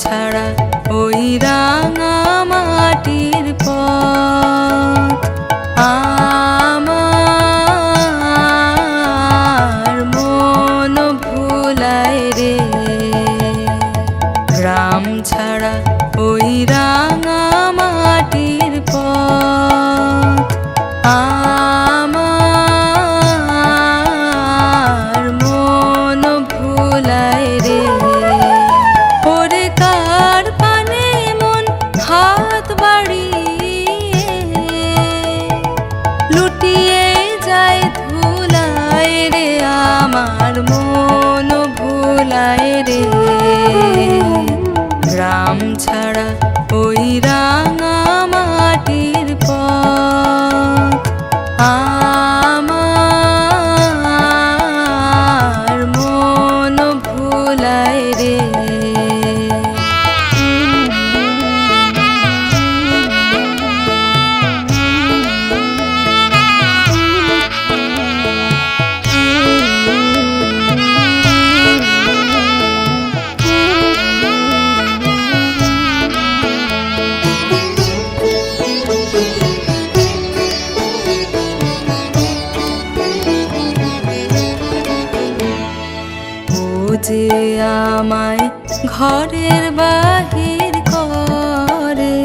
ছাড়া ওই রাঙা মাটির পথ আমার মন ভুলায় রে। গ্রাম ছাড়া ওই রাঙা মাটির পথ আমার মন ভুলায় রে। ওরে কার পানে মন হাত বাড়িয়ে লুটিয়ে যায় ধুলায় রে। আমার মন ভুলায় রে। গ্রাম ছাড়া ওই রাঙা মাটির পথ আমার মন ভুলায় রে। যে আমায় ঘরের বাহির করে